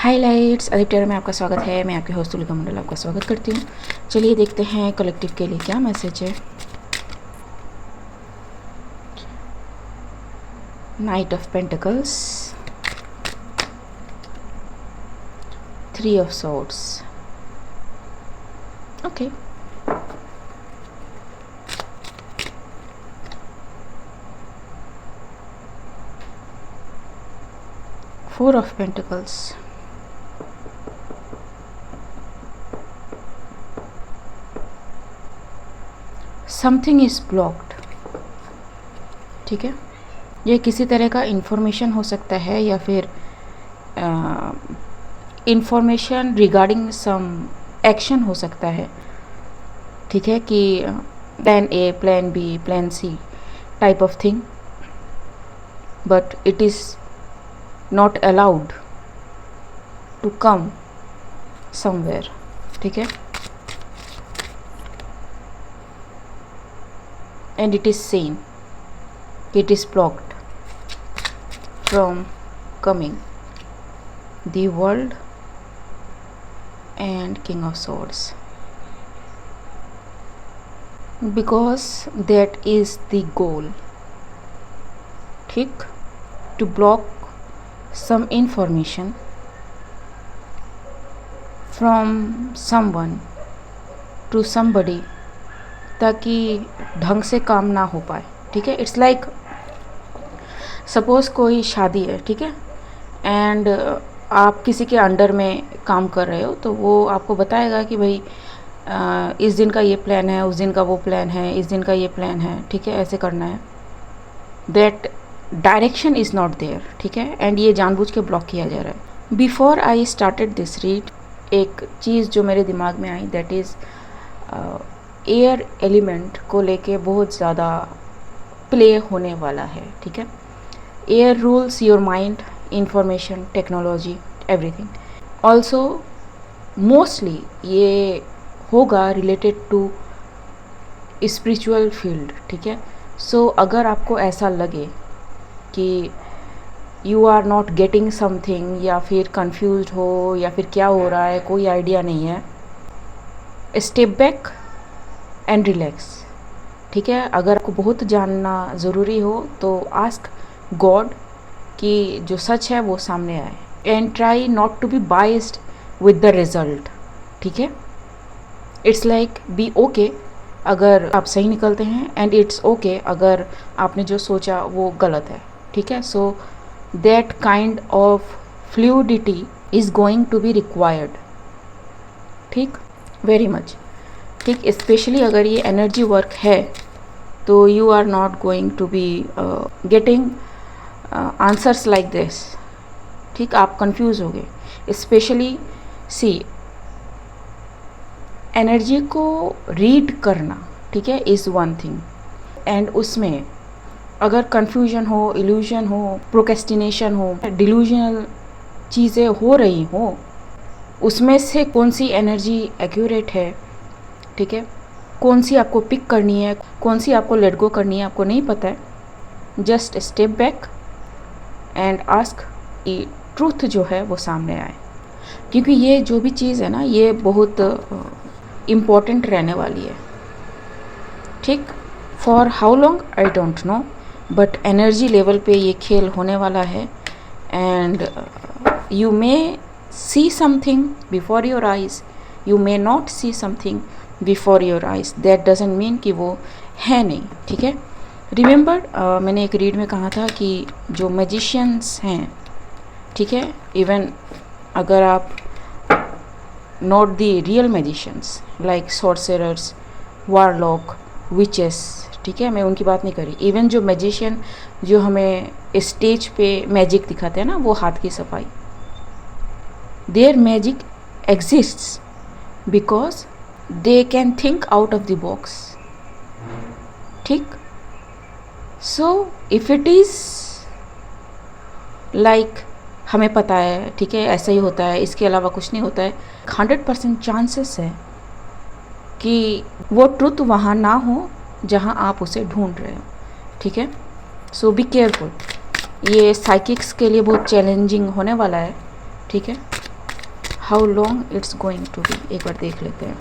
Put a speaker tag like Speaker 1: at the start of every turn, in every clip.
Speaker 1: Highlights अधिकतर में आपका स्वागत है। मैं आपके होस्ट तुलिका मंडल आपका स्वागत करती हूँ। चलिए देखते हैं कलेक्टिव के लिए क्या मैसेज है। Night of pentacles, 3 of swords. Okay, four of pentacles, something is blocked. ठीक है, ये किसी तरह का इंफॉर्मेशन हो सकता है या फिर इंफॉर्मेशन रिगार्डिंग सम एक्शन हो सकता है। ठीक है, कि plan A, plan B, plan C type of thing, but it is not allowed to come somewhere. ठीक है, and it is seen, it is blocked from coming. The world and King of Swords, because that is the goal. ठीक, to block some information from someone to somebody, ताकि ढंग से काम ना हो पाए। ठीक है, इट्स लाइक सपोज़ कोई शादी है, ठीक है, एंड आप किसी के अंडर में काम कर रहे हो, तो वो आपको बताएगा कि भाई इस दिन का ये प्लान है, उस दिन का वो प्लान है, इस दिन का ये प्लान है, ठीक है, ऐसे करना है। That direction is not there. ठीक है, एंड ये जानबूझ के ब्लॉक किया जा रहा है। Before I started this read, एक चीज़ जो मेरे दिमाग में आई, दैट इज़ एयर एलिमेंट को लेके बहुत ज़्यादा प्ले होने वाला है। ठीक है, air rules your mind, information, technology, everything. Also mostly ये होगा रिलेटेड टू स्पिरिचुअल फील्ड। ठीक है, सो अगर आपको ऐसा लगे कि you are not getting something, या फिर कंफ्यूज हो, या फिर क्या हो रहा है, कोई आइडिया नहीं है, स्टेप बैक एंड रिलैक्स। ठीक है, अगर आपको बहुत जानना ज़रूरी हो तो आस्क गॉड कि जो सच है वो सामने आए, and try not to be biased with the result. ठीक है, इट्स लाइक बी ओके अगर आप सही निकलते हैं, एंड इट्स ओके अगर आपने जो सोचा वो गलत है। ठीक है, so that kind of fluidity is going to be required. ठीक, वेरी मच। ठीक, स्पेशली अगर ये एनर्जी वर्क है तो you are not going to be getting answers like this. ठीक, आप कंफ्यूज हो गए। स्पेशली सी, एनर्जी को रीड करना, ठीक है, इज़ वन थिंग, एंड उसमें अगर कन्फ्यूजन हो, इल्यूजन हो, प्रोक्रेस्टिनेशन हो, डिल्यूजनल चीज़ें हो रही हो, उसमें से कौन सी एनर्जी एक्यूरेट है, ठीक है, कौन सी आपको पिक करनी है, कौन सी आपको लेट गो करनी है, आपको नहीं पता है। Just step back and ask कि ट्रूथ जो है वो सामने आए, क्योंकि ये जो भी चीज़ है ना, ये बहुत इम्पॉर्टेंट रहने वाली है। ठीक, for how long I don't know, but energy level पे ये खेल होने वाला है, and you may see something before your eyes, you may not see something before your eyes. That doesn't mean कि वो है नहीं। ठीक है, रिमेंबर मैंने एक रीड में कहा था कि जो मैजिशियंस हैं, ठीक है, इवन अगर आप not the real magicians like sorcerers, warlocks, witches, ठीक है, मैं उनकी बात नहीं करी। इवन जो मैजिशियन जो हमें स्टेज पे मैजिक दिखाते हैं ना, वो हाथ की सफाई, there magic exists because they can think out of the box. ठीक, so if it is like हमें पता है, ठीक है, ऐसा ही होता है, इसके अलावा कुछ नहीं होता है, 100% चांसेस है कि वो ट्रुथ वहाँ ना हो जहाँ आप उसे ढूंढ रहे हो। ठीक है, सो बी केयरफुल। ये साइकिक्स के लिए बहुत चैलेंजिंग होने वाला है। ठीक है, how long it's going to be, एक बार देख लेते हैं।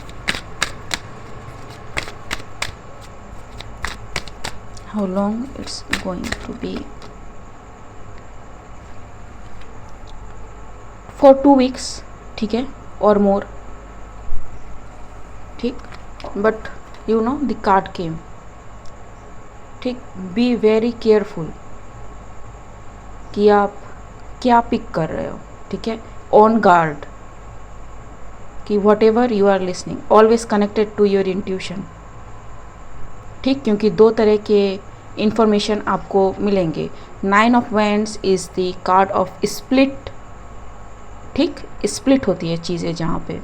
Speaker 1: How long it's going to be for 2 weeks, ठीक है, और मोर, ठीक। But you know the card came, ठीक। बी वेरी केयरफुल कि आप क्या पिक कर रहे हो, ठीक है। ऑन गार्ड कि whatever you are listening always connected to your intuition, ठीक। क्योंकि 2 तरह के इंफॉर्मेशन आपको मिलेंगे। 9 of Wands is the card of split, ठीक। स्प्लिट होती है चीज़ें जहाँ पे।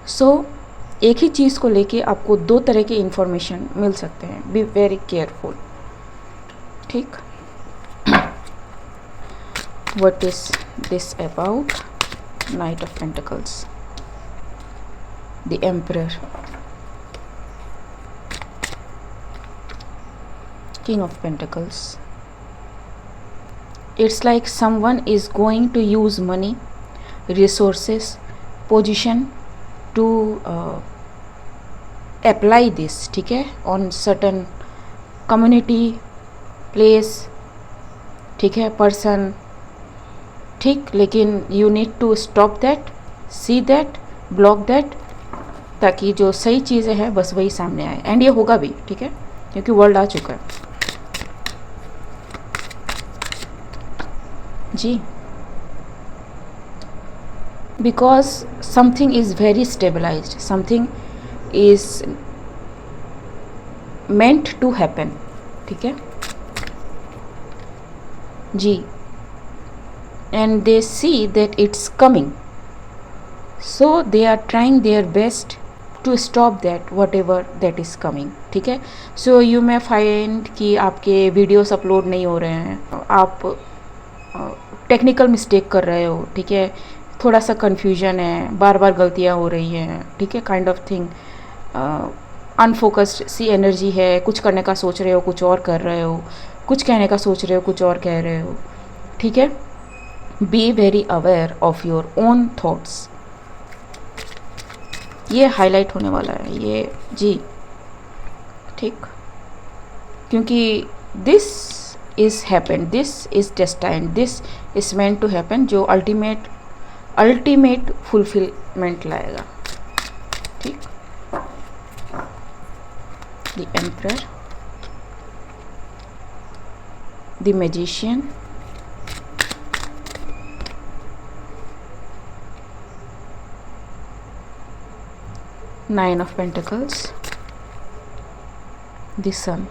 Speaker 1: सो एक ही चीज़ को लेके आपको 2 तरह के इंफॉर्मेशन मिल सकते हैं। बी वेरी केयरफुल, ठीक। What is this about? Knight of pentacles, the emperor, king of pentacles. It's like someone is going to use money, resources, position to apply this, ठीक है, on certain community, place, ठीक है, person, ठीक। लेकिन you need to stop that, see that, block that, ताकि जो सही चीज़ें हैं बस वही सामने आए। एंड ये होगा भी, ठीक है, क्योंकि वर्ल्ड आ चुका है जी। because something is very stabilized, something is meant to happen, ठीक है जी। and they see that it's coming, so they are trying their best to stop that whatever that is coming, ठीक है। so you may find कि आपके videos upload नहीं हो रहे हैं, आप टेक्निकल मिस्टेक कर रहे हो, ठीक है, थोड़ा सा कन्फ्यूजन है, बार बार गलतियाँ हो रही हैं, ठीक है, kind of thing. Unfocused see energy है, कुछ करने का सोच रहे हो कुछ और कर रहे हो, कुछ कहने का सोच रहे हो कुछ और कह रहे हो, ठीक है। Be very aware of your own thoughts, ये हाईलाइट होने वाला है ये जी, ठीक। क्योंकि this is happen, this is destined, this is meant to happen, जो अल्टीमेट फुलफिलमेंट लाएगा, ठीक। The emperor, the magician, nine of pentacles, the sun.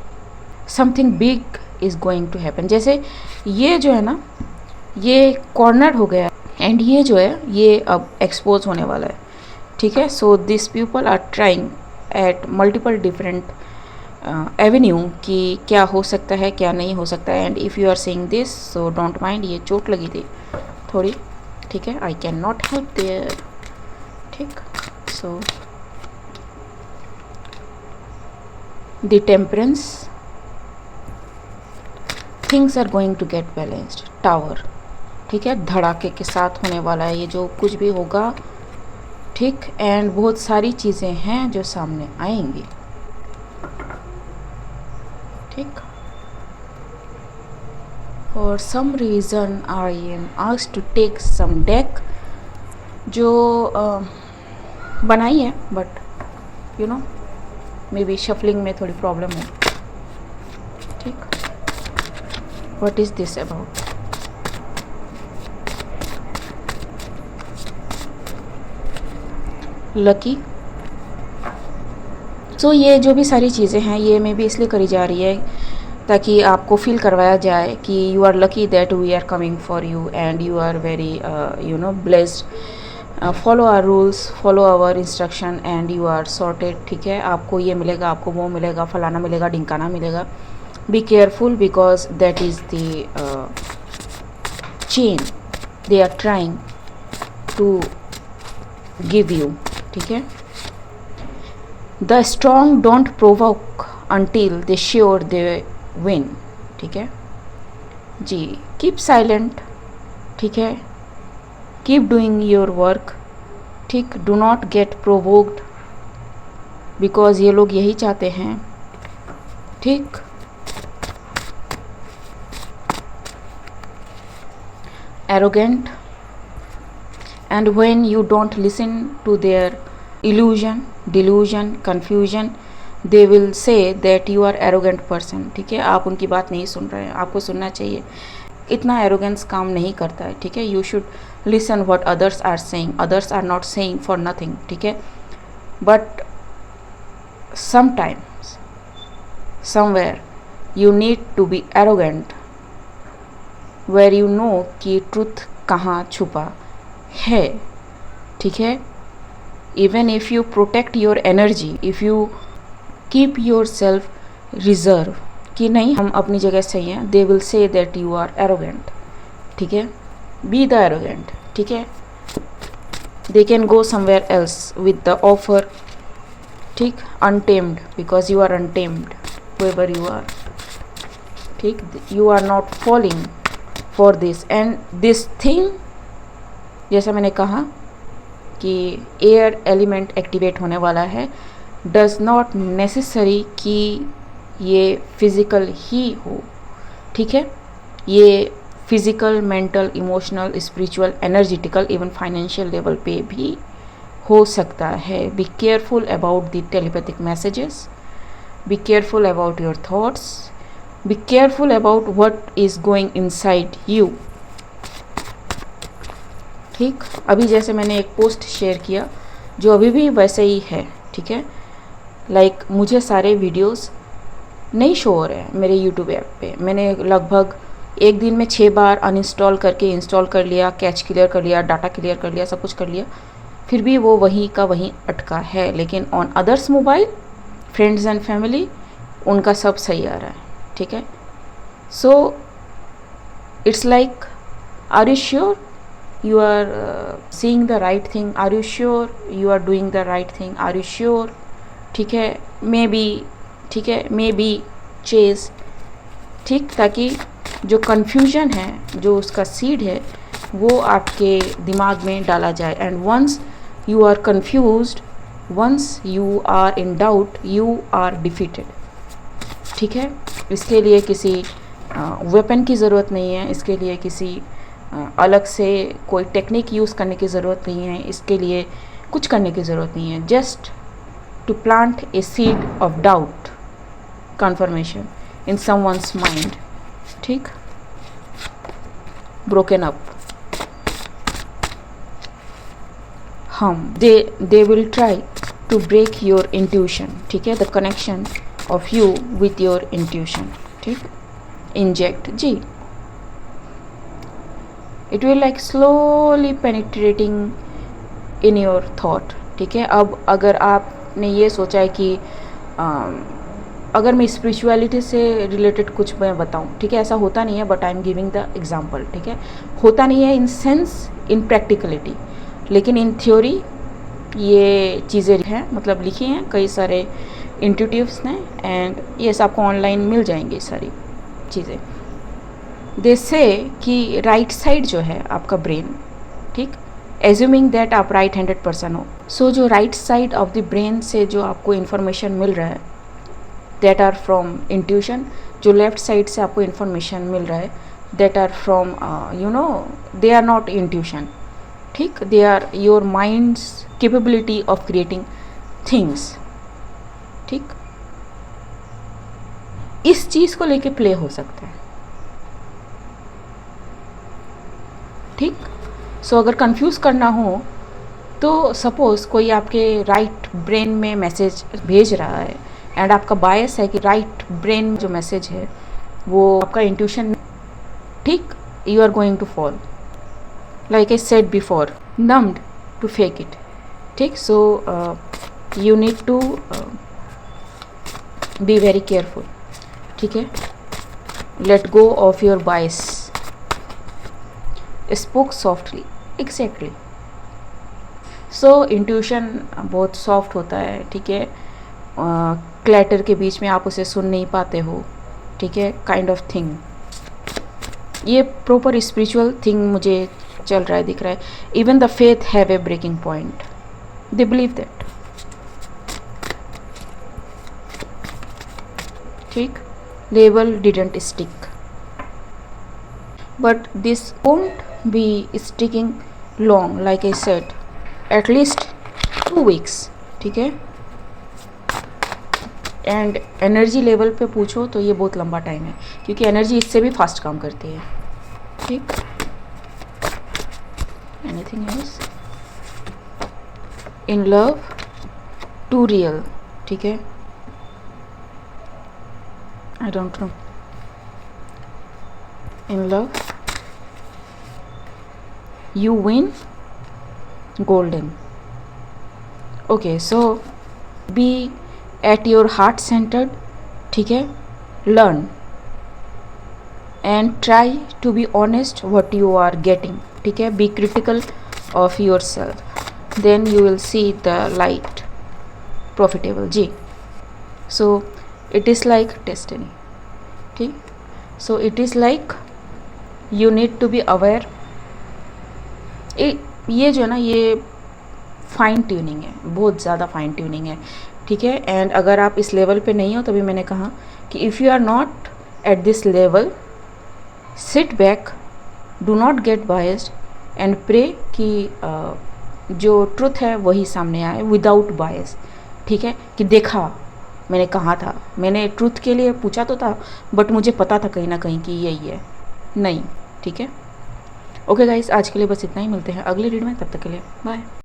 Speaker 1: Something big is going to happen. जैसे ये जो है ना, ये कॉर्नर हो गया एंड ये जो है ये अब एक्सपोज होने वाला है, ठीक है। So this people are trying at multiple different avenue कि क्या हो सकता है क्या नहीं हो सकता है। And if you are saying this so don't mind, ये चोट लगी थी थोड़ी, ठीक है, I can not help there, ठीक। So the temperance, things are going to get balanced, tower, ठीक है, धड़ाके के साथ होने वाला है ये जो कुछ भी होगा, ठीक। एंड बहुत सारी चीज़ें हैं जो सामने आएंगी, ठीक। For some reason I am asked to take some deck जो बनाई है, but you know may be shuffling में थोड़ी प्रॉब्लम है, ठीक। What is this about? Lucky. सो ये जो भी सारी चीज़ें हैं ये मे भी इसलिए करी जा रही है ताकि आपको फील करवाया जाए कि you are lucky that we are coming for you and you are very you know blessed. Follow our rules, follow our instruction and you are sorted, ठीक है। आपको ये मिलेगा, आपको वो मिलेगा, फलाना मिलेगा, ढिंकाना मिलेगा। Be careful because that is the chain they are trying to give you, ठीक है। The strong don't provoke until they sure they win, ठीक है जी। कीप साइलेंट, ठीक है, कीप डूइंग योर वर्क, ठीक, do not get provoked, because ये लोग यही चाहते हैं। ठीक, arrogant, and when you don't listen to their illusion, delusion, confusion, they will say that you are arrogant person। ठीक है, आप उनकी बात नहीं सुन रहे हैं, आपको सुनना चाहिए। इतना एरोगेंस काम नहीं करता है। ठीक है, you should listen what others are saying, others are not saying for nothing. ठीक है, but sometimes somewhere you need to be arrogant, where you know कि ट्रुथ कहाँ छुपा है। ठीक है, even if you protect your energy, if you keep yourself reserve कि नहीं हम अपनी जगह सही हैं, they will say that you are arrogant। ठीक है, be the arrogant। ठीक है, they can go somewhere else with the offer। ठीक, untamed, because you are untamed whoever you are। ठीक, you are not falling for this, and this thing, जैसा मैंने कहा कि एयर एलिमेंट एक्टिवेट होने वाला है, डज नॉट नेसेसरी कि ये फिज़िकल ही हो। ठीक है, ये physical, mental, emotional, spiritual, energetical, even financial level पे भी हो सकता है। Be careful about the telepathic messages, be careful about your thoughts, be careful about what is going inside you. ठीक, अभी जैसे मैंने एक पोस्ट शेयर किया जो अभी भी वैसे ही है। ठीक है, लाइक मुझे सारे वीडियोस नहीं शो हो रहे हैं मेरे यूट्यूब ऐप पे। मैंने लगभग एक दिन में 6 बार अनइंस्टॉल करके इंस्टॉल कर लिया, कैच क्लियर कर लिया, डाटा क्लियर कर लिया, सब कुछ कर लिया, फिर भी वो वहीं का वहीं अटका है। लेकिन on others mobile, friends and family, उनका सब सही आ रहा है। ठीक है, so it's like, are you sure you are seeing the right thing, are you sure you are doing the right thing, are you sure। ठीक है, maybe, ठीक है, maybe chase। ठीक, ताकि जो confusion है, जो उसका seed है, वो आपके दिमाग में डाला जाए। and once you are confused, once you are in doubt, you are defeated। ठीक है, इसके लिए किसी वेपन की ज़रूरत नहीं है, इसके लिए किसी अलग से कोई टेक्निक यूज़ करने की ज़रूरत नहीं है, इसके लिए कुछ करने की ज़रूरत नहीं है। Just to plant a seed of doubt, confirmation in someone's mind. ठीक, broken up, they will try to break your intuition. ठीक है, the connection of you with your intuition. ठीक, इंजेक्ट, जी, it will like slowly penetrating in your thought। ठीक है, अब अगर आपने ये सोचा है कि अगर मैं स्पिरिचुअलिटी से रिलेटेड कुछ मैं बताऊं, ठीक है, ऐसा होता नहीं है, but I am giving the example. ठीक है, होता नहीं है इन सेंस, इन प्रैक्टिकलिटी, लेकिन इन थ्योरी ये चीज़ें हैं, मतलब लिखी हैं कई सारे इंट्यूटिव्स ने, एंड ये आपको ऑनलाइन मिल जाएंगी सारी चीज़ें। दे से कि राइट साइड जो है आपका ब्रेन, ठीक, एज्यूमिंग दैट आप राइट हैंडेड पर्सन हो, सो जो right side of the brain से जो आपको इन्फॉर्मेशन मिल रहा है, दैट आर फ्रॉम इंट्यूशन। जो लेफ्ट साइड से आपको इन्फॉर्मेशन मिल रहा है, that are from you know, they are not intuition. ठीक, they are your mind's capability of creating things. ठीक, इस चीज़ को लेके प्ले हो सकता है। ठीक, सो अगर कंफ्यूज करना हो तो सपोज़ कोई आपके राइट ब्रेन में मैसेज भेज रहा है, एंड आपका बायस है कि राइट ब्रेन जो मैसेज है वो आपका इंट्यूशन, ठीक, you are going to fall, like I said before, numbed to fake it. ठीक, so you need to be very careful. ठीक है, let go of your bias, spoke softly, exactly. So intuition बहुत soft होता है। ठीक है, clatter के बीच में आप उसे सुन नहीं पाते हो। ठीक है, काइंड ऑफ थिंग, ये प्रॉपर स्पिरिचुअल थिंग मुझे चल रहा है, दिख रहा है। Even the faith have a breaking point. They believe that, ठीक. Label didn't stick, but this won't be sticking long, like I said, at least 2 weeks, ठीक है. एंड एनर्जी लेवल पे पूछो तो ये बहुत लंबा टाइम है, क्योंकि एनर्जी इससे भी फास्ट काम करती है, ठीक. Anything else? In love, too real, ठीक है. I don't know. In love, you win golden. Okay, so be at your heart centered, ठीक है. Learn and try to be honest what you are getting, ठीक है. Be critical of yourself, then you will see the light. Profitable ji. So it is like destiny, ठीक. So it is like you need to be aware. ये जो है ना, ये fine tuning है, बहुत ज़्यादा फाइन ट्यूनिंग है, ठीक है. एंड अगर आप इस लेवल पे नहीं हो, तभी मैंने कहा कि if you are not at this level, sit back, do not get biased and pray कि जो ट्रुथ है वही सामने आए विदाउट बायस, ठीक है. कि देखा मैंने कहा था, मैंने ट्रुथ के लिए पूछा तो था, बट मुझे पता था कहीं ना कहीं कि यही है, नहीं, ठीक है. ओके गाइस, आज के लिए बस इतना ही. मिलते हैं अगले रीड में, तब तक के लिए बाय.